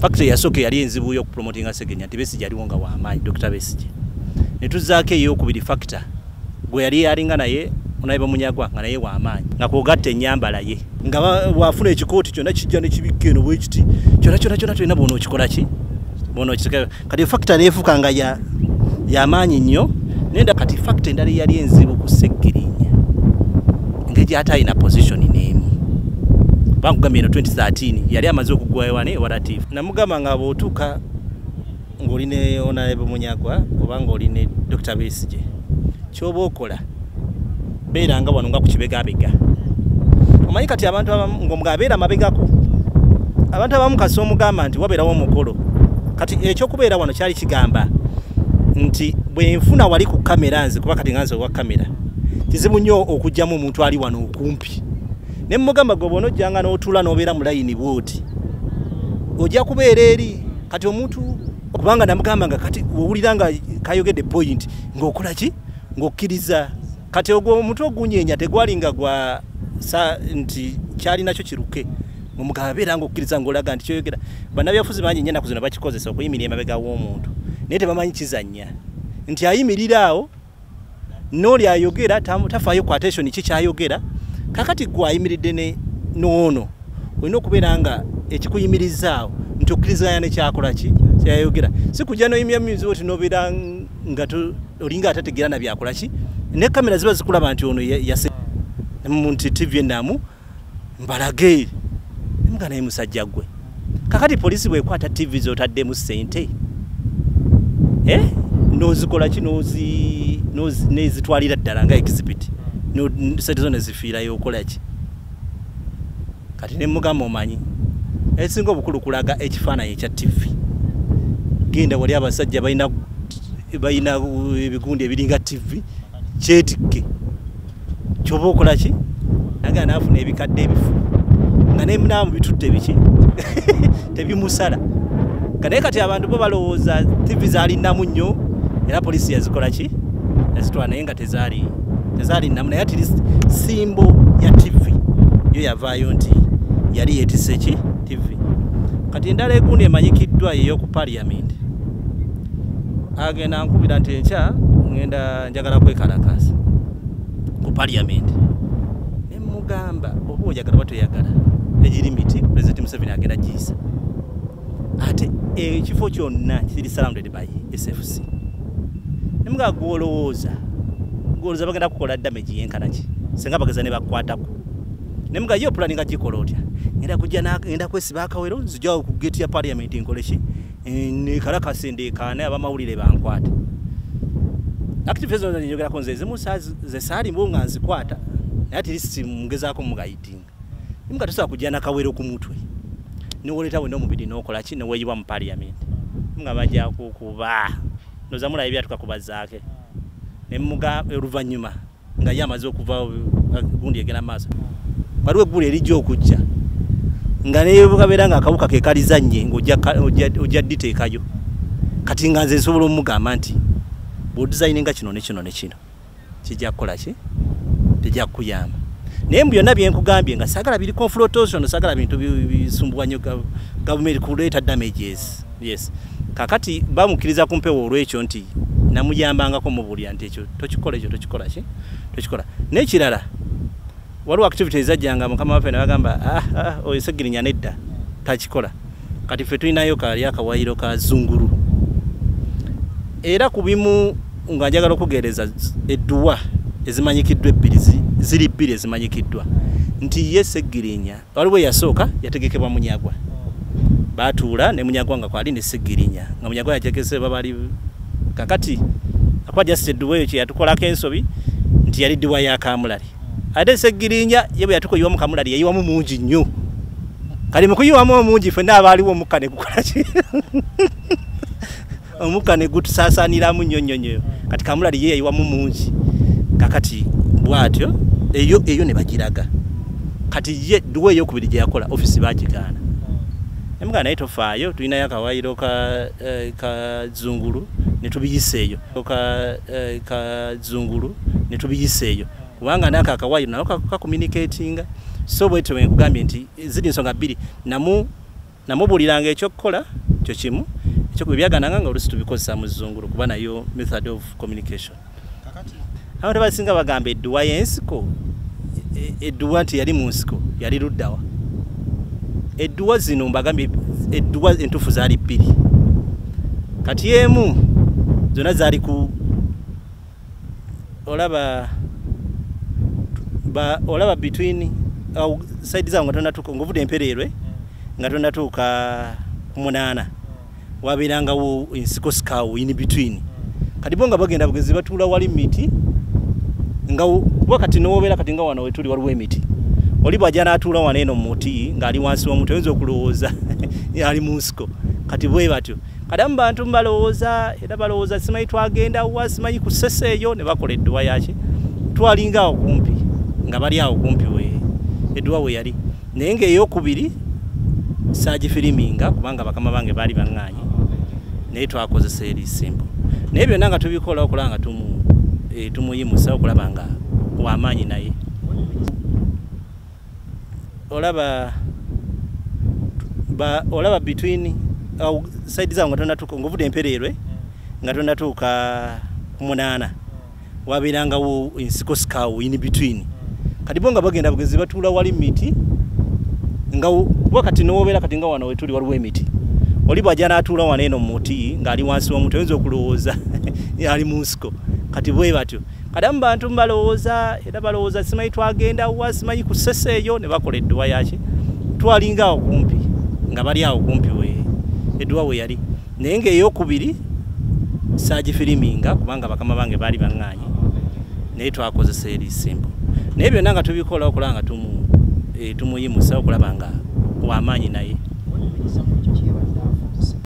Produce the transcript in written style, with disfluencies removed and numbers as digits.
factory yasoke yali enzibu yo promotinga Segenya nti Besigye yali wonga wa amaanyi Dr. Besigye ne tuzaako eyo kubiri factor gwe yali yalinga naye Onayiba Munyagwa nga naye wa amaanyi nga kogatte ennyambala ye nga wafuna ekikooti kyonna kijja ne kibikka eno bwe kiti kyonna tulina bono okikola ki bono okikola kati factor neefuuka nga ya amaanyi nnyo nenda kati factor endala yali enzibu ku Segirinya engeri atayina position n'emu bakugambye eno 2013 yali amaze okuggwayo wane ewalatifu namugamba nga bw'otuuka ng'oline Onayiba Munyagwa oba ng'oline Dr. Besigye ky'oba okola beeranga wano nga ku kibegabega omanyi kati abantu abamu ng'omugabeera mabegako abantu abamu kasi omugamba nti wabeerawo omukolo kati ekyokubeera wano kyali kigamba nti bwe nfuna wali ku kamera nze kuba kati nganze owa kamera kizibu nnyo okugyamu omuntu ali wano okumpi ne mugamba gwe bona ojjanga n'otuula n'obeera mu layini bwoti ojja kubeera eri kati omuntu kubanga namugamba nga kati owulira nga kayogedde point ng'okola ki ng'okkiriza kati ogwo omuntu ogunyeenya tegwalinga gwa nti kyali nakyo kiruke omugabo abeera ng'okkiriza ng'olaga nti kyoyogera bannabyabufuzi bangi nnyo ennaku zino bakikozesa okuyimirira emabega w'omuntu naye tebamanyi kizannya nti ayimirira awo n'oli ayogera tafaayo ku attention ki kyayogera kakati gwe ayimiridde n'ono olina okubeera nga ekikuyimirizaawo nti okkiriziganya ne kyakola ki kyayogera si kujja n'oyimya muzibu oti n'obeera nga olinga atategeera na byakola ki ne kamera ziba zikulaba nti ono yase nti TV ennamu mbalage mga naye musajja gwe kakati polisi bwekwata TV zotaddemu ssente n'ozikola ki n'ezitwalira ddala nga exhibit sente zo ne zifiirayo okola ki kati ne mugamba omanyi ekisinga obukulu kulaga ekifaananyi ekya TV genda wali abasajja balina ebigundi ebiringa TV kyetikke kyoba okola ki naga naafuna ebikadde ebifu nga nemunaamu bitudde biki tebimusala kanaye kati abantu bo balowooza TV zaalinamu nnyo era polisi yazikola ki yazitwala naye nga tezaalinamu naye ati simbo ya TV yo yavaayo nti yali yeetisse ki TV kati endala egundi emanyikiddwa yeyo ku Parliament agenda nkubira nti enkya ngenda njagala kwekalakaasa ku Parliament ne mugamba oba oyagala batoyagala egirimiti President Museveni agenda giyisa ate ekifo kyonna kiri surrounded by SFC ne mugamba gwolowooza bagenda kukola damage yenkana ki senga bageza ne bakwatako ne mugamba yo planning agikola otya ngenda kwesiba akawero nzijjawo ku gate ya Parliament nkole ki ne kalakasa ndeekaane abamawulire bankwata active zone njogera konze zimu ze sali mbonga nzikwata naye ati lisi mungezaako mugaitinga nimuga tusobola kujja nakawero ku mutwe niwoleta wenda omubiri n'okola ki neweeyiwa mu Parliament nga bajja kukuba noza mulabe byatukakubazaake ne muga oluvannyuma nga ye amaze okuva gundi egera maaso waliwo eggulu erijja okujja nga nebukabeera nga akawuka ke kalizannye ng'ojja dditeekayo kati nga nze nsobola omugamba nti bw'odizayininga kino ne kino ne kino kijja kukola ki tejja kukuyamba naye mu byonna bye nkugambye nga saagala biri confrontation saagala bintu bisumbuwa nnyo gavumenti kuleeta damages yes kakati bamukkiriza ku mpewo olw'ekyo nti namuyambangako mubuulira nti ekyo tokikola ki tokikola n'ekirala waliwo activities zajjanga mukama waffe ne bagamba oyo Segirinya nedda takikola kati ffe tulinayo kali akawayiro ka Zunguru era ku bimu nga njagala okugereza edduwa ezimanyikiddwa ziri bbiri ezimanyikiddwa nti ye Segirinya waliwo yasooka yategekebwa Munyagwa batuula ne Munyagwa nga kwali ne Segirinya nga Munyagwa yategese babali kakati akwa just edduwa eyo kye yatukolako ensobi nti yali dduwa ya Kamulali ate Segirinya ye bwe yatukoyiwa mu Kamulali yayiwamu mungi nnyo kali mu kuyiwamu omungi ffenna abaaliwo omukka ne gukola ki omukka ne gutusaasaaniramu nnyo kati Kamulali ye yayiwamu mungi kakati bwatyo eyo ne bagiraga kati ye dduwa ey'okubiri gye yakola ofisi bagigaana emuga naye tofaayo tulinayo akawayiro ka Zunguru ne tubiyisa eyo ka Zunguru ne tubiyisa eyo kubanga naka akawayiro nako kakommunicatinga so bwetyo nkugambye nti ziri nsonga bbiri namu namubuliranga ekyokukola kyo kimu ekyo byagananga nga olusi tubikozesa mu Zungulu kuba nayo method of communication. Abantu basinga bagamba edduwa y'ensiko, edduwa nti yali mu nsiko yali luddawa. Edduwa zino mbagambye edduwa entufu zaali bbiri, kati emu zonna zaali ku olaba between side zangu nga tonatuuka ng'ovudde Empereerwe nga tonatuuka ku Munaana wabeerangawo ensiko sikawo in between. Kati bo nga bagenda bugezi batuula wali miti nga kuba kati n'obeera kati nga wano wetuli waliwo emiti, oli bw'ajja n'atuula wano eno mu muti ng'ali wansi w'omuti oyinza okulowooza ali mu nsiko. Kati bwe batyo kati amu bantu balowooza era balowooza simanyi twagenda wa simanyi ku ssese eyo ne bakola edduwa yaki twalinga awo kumpi nga bali awo kumpi we edduwa we yali, naye ng'eyokubiri saagifiriminga kubanga bakama bange baali baŋŋaanye naye twakozesa eri simple. Naye byonna nga tubikola okulaba nga tumuyimusa okulaba nga w'amaanyi naye. Olaba between side zangu nga tonatuuka ng'ovudde Empereerwe nga tonatuuka ku Munaana wabeerangawo ensiko sikawo in between. Kati bo nga bagenda bugezi batuula wali miti nga kuba kati n'obeera kati nga wano wetuli waliwo emiti, oli bw'ajja n'atuula wano eno mu muti ng'ali wansi w'omuti oyinza okulowooza ali mu nsiko. Kati bwe batyo kati amu bantu balowooza era balowooza simanyi twagenda wa simanyi ku ssese eyo ne bakola edduwa yaki twalinga awo kumpi nga bali awo kumpi we edduwa we yali, naye ng'eyokubiri saagifiriminga kubanga bakama bange baali baŋŋaanye naye twakozesa eri simple. Naye byonna nga tubikola okulaba nga tumuyimusa okulaba nga w'amaanyi naye.